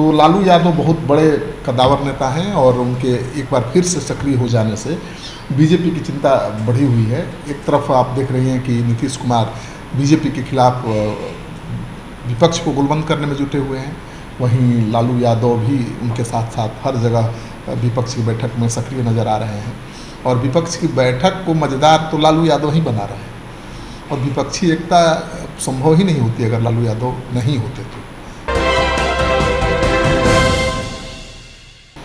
तो लालू यादव बहुत बड़े कद्दावर नेता हैं और उनके एक बार फिर से सक्रिय हो जाने से बीजेपी की चिंता बढ़ी हुई है। एक तरफ आप देख रही हैं कि नीतीश कुमार बीजेपी के खिलाफ विपक्ष को गुलबंद करने में जुटे हुए हैं, वहीं लालू यादव भी उनके साथ साथ हर जगह विपक्ष की बैठक में सक्रिय नज़र आ रहे हैं और विपक्ष की बैठक को मज़ेदार तो लालू यादव ही बना रहे हैं और विपक्षी एकता संभव ही नहीं होती अगर लालू यादव नहीं होते तो।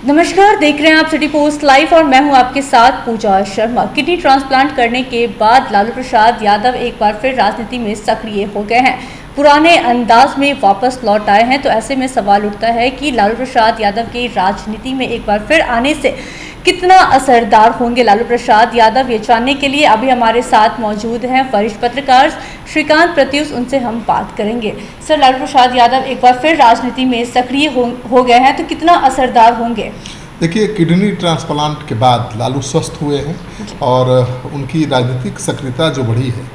नमस्कार, देख रहे हैं आप सिटी पोस्ट लाइव और मैं हूं आपके साथ पूजा शर्मा। किडनी ट्रांसप्लांट करने के बाद लालू प्रसाद यादव एक बार फिर राजनीति में सक्रिय हो गए हैं, पुराने अंदाज में वापस लौट आए हैं। तो ऐसे में सवाल उठता है कि लालू प्रसाद यादव के राजनीति में एक बार फिर आने से कितना असरदार होंगे लालू प्रसाद यादव। ये जानने के लिए अभी हमारे साथ मौजूद हैं वरिष्ठ पत्रकार श्रीकांत प्रत्युष, उनसे हम बात करेंगे। सर, लालू प्रसाद यादव एक बार फिर राजनीति में सक्रिय हो गए हैं, तो कितना असरदार होंगे? देखिए, किडनी ट्रांसप्लांट के बाद लालू स्वस्थ हुए हैं और उनकी राजनीतिक सक्रियता जो बढ़ी है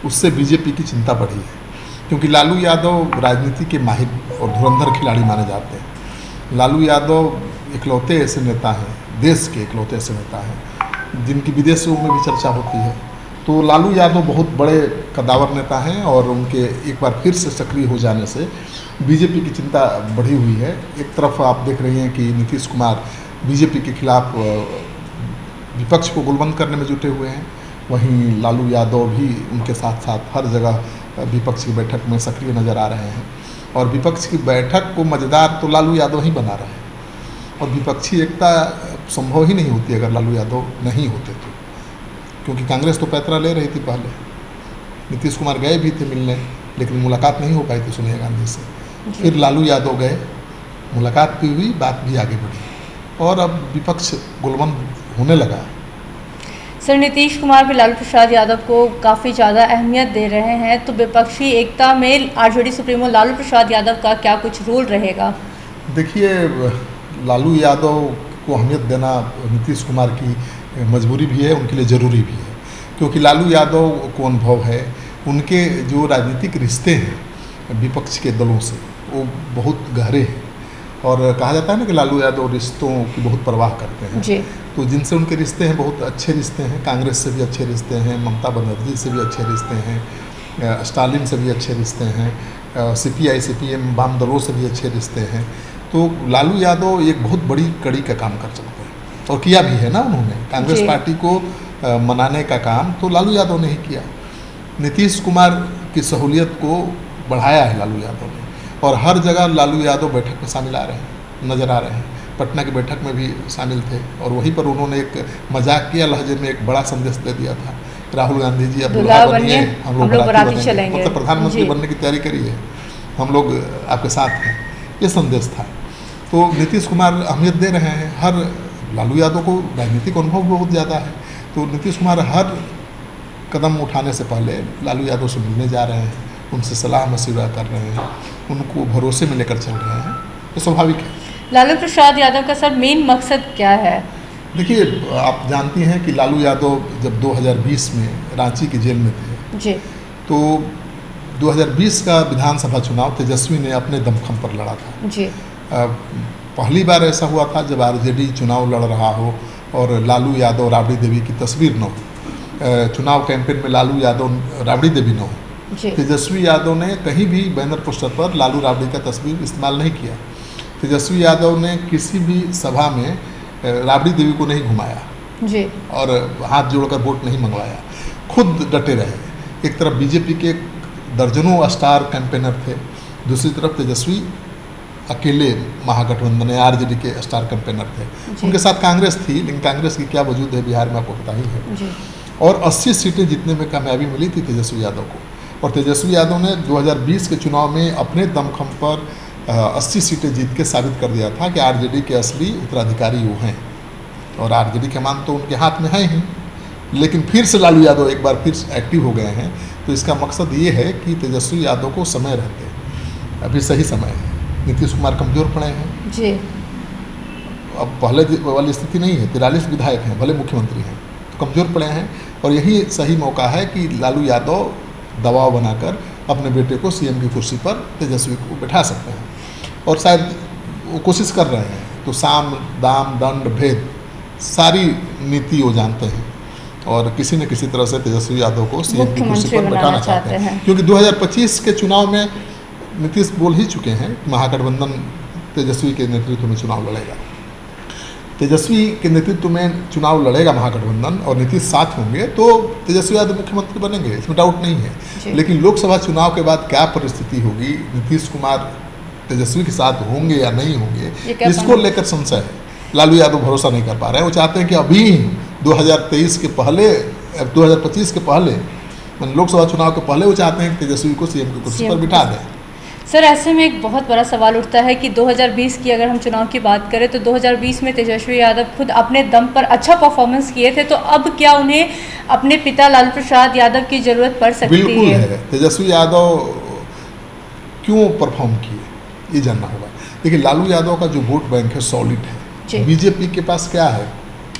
उससे बीजेपी की चिंता बढ़ी है, क्योंकि लालू यादव राजनीति के माहिर और धुरंधर खिलाड़ी माने जाते हैं। लालू यादव इकलौते ऐसे नेता हैं, देश के इकलौते ऐसे नेता हैं जिनकी विदेशों में भी चर्चा होती है। तो लालू यादव बहुत बड़े कद्दावर नेता हैं और उनके एक बार फिर से सक्रिय हो जाने से बीजेपी की चिंता बढ़ी हुई है। एक तरफ आप देख रही हैं कि नीतीश कुमार बीजेपी के खिलाफ विपक्ष को गुलबंद करने में जुटे हुए हैं, वहीं लालू यादव भी उनके साथ साथ हर जगह विपक्ष की बैठक में सक्रिय नज़र आ रहे हैं और विपक्ष की बैठक को मज़ेदार तो लालू यादव ही बना रहे हैं और विपक्षी एकता संभव ही नहीं होती अगर लालू यादव नहीं होते तो, क्योंकि कांग्रेस तो पैतरा ले रही थी पहले, नीतीश कुमार गए भी थे मिलने लेकिन मुलाकात नहीं हो पाई थी सोनिया गांधी से। फिर लालू यादव गए, मुलाकात भी हुई, बात भी आगे बढ़ी और अब विपक्ष गुलबंद होने लगा। सर, नीतीश कुमार भी लालू प्रसाद यादव को काफ़ी ज़्यादा अहमियत दे रहे हैं, तो विपक्षी एकता में आरजेडी सुप्रीमो लालू प्रसाद यादव का क्या कुछ रोल रहेगा? देखिए, लालू यादव को अहमियत देना नीतीश कुमार की मजबूरी भी है, उनके लिए ज़रूरी भी है, क्योंकि लालू यादव को अनुभव है, उनके जो राजनीतिक रिश्ते हैं विपक्ष के दलों से वो बहुत गहरे हैं और कहा जाता है ना कि लालू यादव रिश्तों की बहुत परवाह करते हैं जी। तो जिनसे उनके रिश्ते हैं बहुत अच्छे रिश्ते हैं, कांग्रेस से भी अच्छे रिश्ते हैं, ममता बनर्जी से भी अच्छे रिश्ते हैं, स्टालिन से भी अच्छे रिश्ते हैं, CPI CPM वाम दलों से भी अच्छे रिश्ते हैं। तो लालू यादव एक बहुत बड़ी कड़ी का काम कर सकते हैं और किया भी है ना उन्होंने। कांग्रेस पार्टी को मनाने का काम तो लालू यादव ने ही किया। नीतीश कुमार की सहूलियत को बढ़ाया है लालू यादव ने और हर जगह लालू यादव बैठक में शामिल नज़र आ रहे हैं। पटना की बैठक में भी शामिल थे और वहीं पर उन्होंने एक मजाक किया लहजे में एक बड़ा संदेश दे दिया था, राहुल गांधी जी अब दूल्हा बनिए, हम लोग बराती चलेंगे, मतलब प्रधानमंत्री बनने की तैयारी करिए, हम लोग आपके साथ हैं, ये संदेश था। तो नीतीश कुमार अहमियत दे रहे हैं, हर लालू यादव को राजनीतिक अनुभव बहुत ज़्यादा है, तो नीतीश कुमार हर कदम उठाने से पहले लालू यादव से मिलने जा रहे हैं, उनसे सलाह मशवरा कर रहे हैं, उनको भरोसे में लेकर चल रहे हैं, तो स्वाभाविक है। लालू प्रसाद यादव का सर मेन मकसद क्या है? देखिए, आप जानती हैं कि लालू यादव जब 2020 में रांची की जेल में थे जी, तो 2020 का विधानसभा चुनाव तेजस्वी ने अपने दमखम पर लड़ा था जी। पहली बार ऐसा हुआ था जब आरजेडी चुनाव लड़ रहा हो और लालू यादव राबड़ी देवी की तस्वीर न हो, चुनाव कैंपेन में लालू यादव राबड़ी देवी न हो। तेजस्वी यादव ने कहीं भी बैनर पोस्टर पर लालू राबड़ी का तस्वीर इस्तेमाल नहीं किया। तेजस्वी यादव ने किसी भी सभा में राबड़ी देवी को नहीं घुमाया जी और हाथ जोड़कर वोट नहीं मंगवाया, खुद डटे रहे। एक तरफ बीजेपी के दर्जनों स्टार कैंपेनर थे, दूसरी तरफ तेजस्वी अकेले महागठबंधन आरजेडी के स्टार कैंपेनर थे। उनके साथ कांग्रेस थी, लेकिन कांग्रेस की क्या वजूद है बिहार में आपको पता ही है जी। और 80 सीटें जीतने में कामयाबी मिली थी तेजस्वी यादव को और तेजस्वी यादव ने 2020 के चुनाव में अपने दमखम पर 80 सीटें जीत के साबित कर दिया था कि आरजेडी के असली उत्तराधिकारी वो हैं और आरजेडी के मान तो उनके हाथ में है ही। लेकिन फिर से लालू यादव एक बार फिर एक्टिव हो गए हैं, तो इसका मकसद ये है कि तेजस्वी यादव को समय रहते अभी सही समय है। नीतीश कुमार कमज़ोर पड़े हैं जी, अब पहले वाली स्थिति नहीं है, 43 विधायक हैं, भले मुख्यमंत्री हैं, तो कमज़ोर पड़े हैं और यही सही मौका है कि लालू यादव दबाव बनाकर अपने बेटे को सीएम की कुर्सी पर तेजस्वी को बैठा सकते हैं और शायद वो कोशिश कर रहे हैं। तो साम दाम दंड भेद सारी नीति वो जानते हैं और किसी न किसी तरह से तेजस्वी यादव को सीएम की कुर्सी पर बैठाना चाहते हैं। क्योंकि 2025 के चुनाव में नीतीश बोल ही चुके हैं कि महागठबंधन तेजस्वी के नेतृत्व में चुनाव लड़ेगा। तेजस्वी के नेतृत्व में चुनाव लड़ेगा महागठबंधन और नीतीश साथ होंगे तो तेजस्वी यादव मुख्यमंत्री बनेंगे, इसमें डाउट नहीं है। लेकिन लोकसभा चुनाव के बाद क्या परिस्थिति होगी, नीतीश कुमार तेजस्वी के साथ होंगे या नहीं होंगे, इसको लेकर संशय है। लालू यादव भरोसा नहीं कर पा रहे हैं। वो चाहते हैं कि अभी 2023 के पहले 2025 के पहले लोकसभा चुनाव के पहले वो चाहते हैं कि तेजस्वी को सीएम की कुर्सी पर बिठा दें। सर, ऐसे में एक बहुत बड़ा सवाल उठता है कि 2020 की अगर हम चुनाव की बात करें तो 2020 में तेजस्वी यादव खुद अपने दम पर अच्छा परफॉर्मेंस किए थे, तो अब क्या उन्हें अपने पिता लालू प्रसाद यादव की ज़रूरत पड़ सकती है? बिल्कुल है। तेजस्वी यादव क्यों परफॉर्म किए ये जानना होगा। देखिए, लालू यादव का जो वोट बैंक है सॉलिड है। बीजेपी के पास क्या है,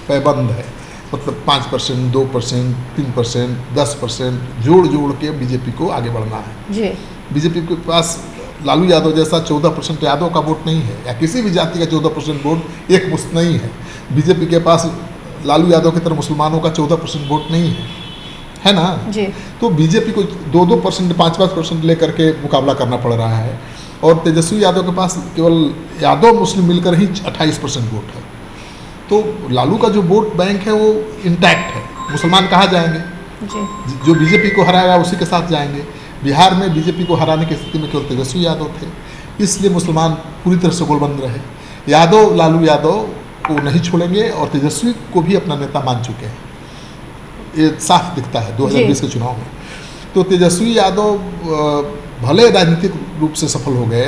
पैबंद है, मतलब 5%, 2%, 3%, 10% जोड़ के बीजेपी को आगे बढ़ना है जी। बीजेपी के पास लालू यादव जैसा 14% यादव का वोट नहीं है या किसी भी जाति का 14% वोट एक मुश्त नहीं है। बीजेपी के पास लालू यादव की तरह मुसलमानों का 14% वोट नहीं है ना जी। तो बीजेपी को 2-2%, 5-5% लेकर के मुकाबला करना पड़ रहा है और तेजस्वी यादव के पास केवल यादव मुस्लिम मिलकर ही 28% वोट है। तो लालू का जो वोट बैंक है वो इंटैक्ट है। मुसलमान कहाँ जाएंगे जी। जो बीजेपी को हराएगा उसी के साथ जाएंगे। बिहार में बीजेपी को हराने की स्थिति में केवल तेजस्वी यादव थे, इसलिए मुसलमान पूरी तरह से गोलबंद रहे। यादव लालू यादव को नहीं छोड़ेंगे और तेजस्वी को भी अपना नेता मान चुके हैं, ये साफ दिखता है 2020 के चुनाव में। तो तेजस्वी यादव भले राजनीतिक रूप से सफल हो गए,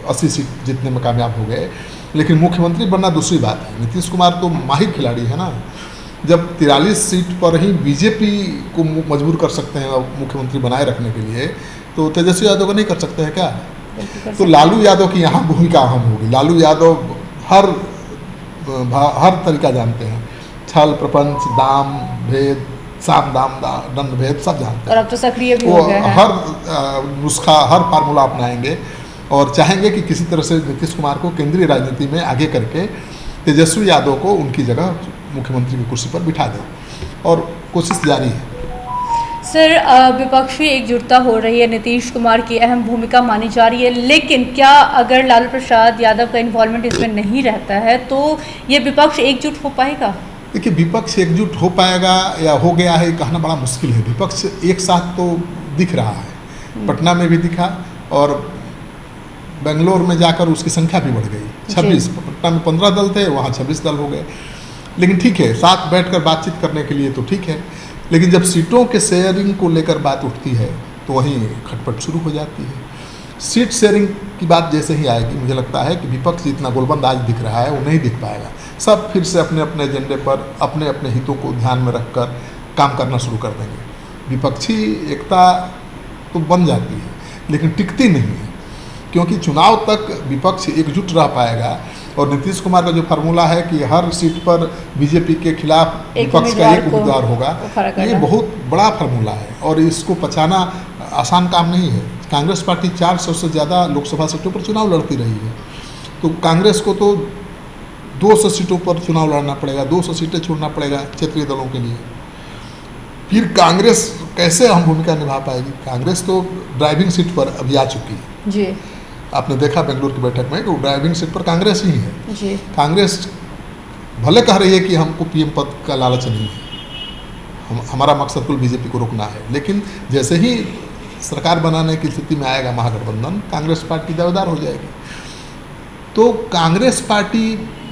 80 सीट जीतने में कामयाब हो गए, लेकिन मुख्यमंत्री बनना दूसरी बात है। नीतीश कुमार तो माहिर खिलाड़ी है ना, जब 43 सीट पर ही बीजेपी को मजबूर कर सकते हैं मुख्यमंत्री बनाए रखने के लिए, तो तेजस्वी यादव को नहीं कर सकते हैं क्या? तो लालू यादव की यहाँ भूमिका अहम होगी। लालू यादव हर तरीका जानते हैं, छल प्रपंच, दाम भेद, साम दाम दंड भेद सब जानते हैं और अब तो सक्रिय भी हो गए हैं। हर नुस्खा, हर फार्मूला अपनाएंगे और चाहेंगे कि किसी तरह से नीतीश कुमार को केंद्रीय राजनीति में आगे करके तेजस्वी यादव को उनकी जगह मुख्यमंत्री की कुर्सी पर बिठा दें और कोशिश जारी है। सर, विपक्षी एकजुटता हो रही है, नीतीश कुमार की अहम भूमिका मानी जा रही है, लेकिन क्या अगर लालू प्रसाद यादव का इन्वॉल्वमेंट इसमें नहीं रहता है तो ये विपक्ष एकजुट हो पाएगा? देखिए, विपक्ष एकजुट हो पाएगा या हो गया है कहना बड़ा मुश्किल है। विपक्ष एक साथ तो दिख रहा है, पटना में भी दिखा और बेंगलोर में जाकर उसकी संख्या भी बढ़ गई। 26, पटना में 15 दल थे, वहाँ 26 दल हो गए। लेकिन ठीक है, साथ बैठकर बातचीत करने के लिए तो ठीक है, लेकिन जब सीटों के शेयरिंग को लेकर बात उठती है तो वहीं खटपट शुरू हो जाती है। सीट शेयरिंग की बात जैसे ही आएगी, मुझे लगता है कि विपक्ष जितना गोलबंद आज दिख रहा है वो नहीं दिख पाएगा। सब फिर से अपने अपने एजेंडे पर अपने अपने हितों को ध्यान में रखकर काम करना शुरू कर देंगे। विपक्षी एकता तो बन जाती है लेकिन टिकती नहीं है, क्योंकि चुनाव तक विपक्ष एकजुट रह पाएगा और नीतीश कुमार का जो फार्मूला है कि हर सीट पर बीजेपी के खिलाफ विपक्ष का एक उम्मीदवार होगा, ये बहुत बड़ा फार्मूला है और इसको पचाना आसान काम नहीं है। कांग्रेस पार्टी 400 से ज़्यादा लोकसभा सीटों पर चुनाव लड़ती रही है, तो कांग्रेस को तो 200 सीटों पर चुनाव लड़ना पड़ेगा, 200 सीटें छोड़ना पड़ेगा क्षेत्रीय दलों के लिए। फिर कांग्रेस कैसे अहम भूमिका निभा पाएगी? कांग्रेस तो ड्राइविंग सीट पर अभी आ चुकी है जी। आपने देखा बेंगलुरु की बैठक में कि ड्राइविंग सीट पर कांग्रेस ही है जी। कांग्रेस भले कह रही है कि हमको पीएम पद का लालच नहीं है, हमारा मकसद कुल बीजेपी को रोकना है, लेकिन जैसे ही सरकार बनाने की स्थिति में आएगा महागठबंधन, कांग्रेस पार्टी दावेदार हो जाएगी। तो कांग्रेस पार्टी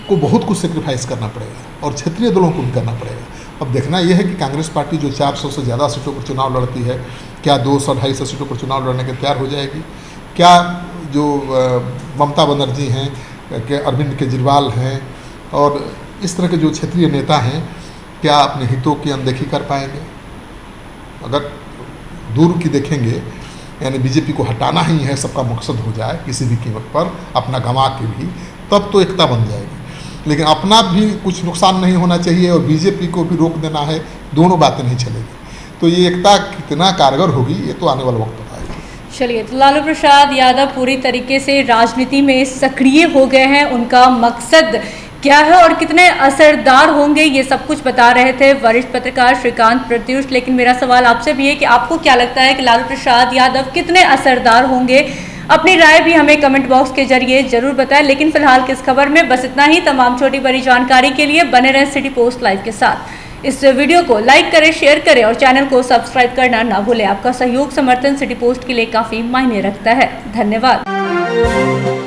को बहुत कुछ सेक्रीफाइस करना पड़ेगा और क्षेत्रीय दलों को भी करना पड़ेगा। अब देखना यह है कि कांग्रेस पार्टी जो 400 से ज़्यादा सीटों पर चुनाव लड़ती है, क्या 200-250 सीटों पर चुनाव लड़ने के तैयार हो जाएगी? क्या जो ममता बनर्जी हैं, क्या अरविंद केजरीवाल हैं और इस तरह के जो क्षेत्रीय नेता हैं, क्या अपने हितों की अनदेखी कर पाएंगे? अगर दूर की देखेंगे, यानी बीजेपी को हटाना ही है सबका मकसद हो जाए किसी भी कीमत पर, अपना गंवा के भी, तब तो एकता बन जाएगी। लेकिन अपना भी कुछ नुकसान नहीं होना चाहिए और बीजेपी को भी रोक देना है, दोनों बातें नहीं चलेगी। तो ये एकता कितना कारगर होगी ये तो आने वाला वक्त बताएगा। चलिए, तो लालू प्रसाद यादव पूरी तरीके से राजनीति में सक्रिय हो गए हैं। उनका मकसद क्या है और कितने असरदार होंगे, ये सब कुछ बता रहे थे वरिष्ठ पत्रकार श्रीकांत प्रत्युष। लेकिन मेरा सवाल आपसे भी है कि आपको क्या लगता है कि लालू प्रसाद यादव कितने असरदार होंगे? अपनी राय भी हमें कमेंट बॉक्स के जरिए जरूर बताएं। लेकिन फिलहाल की इस खबर में बस इतना ही। तमाम छोटी बड़ी जानकारी के लिए बने रहें सिटी पोस्ट लाइव के साथ। इस वीडियो को लाइक करें, शेयर करें और चैनल को सब्सक्राइब करना ना भूलें। आपका सहयोग समर्थन सिटी पोस्ट के लिए काफी मायने रखता है। धन्यवाद।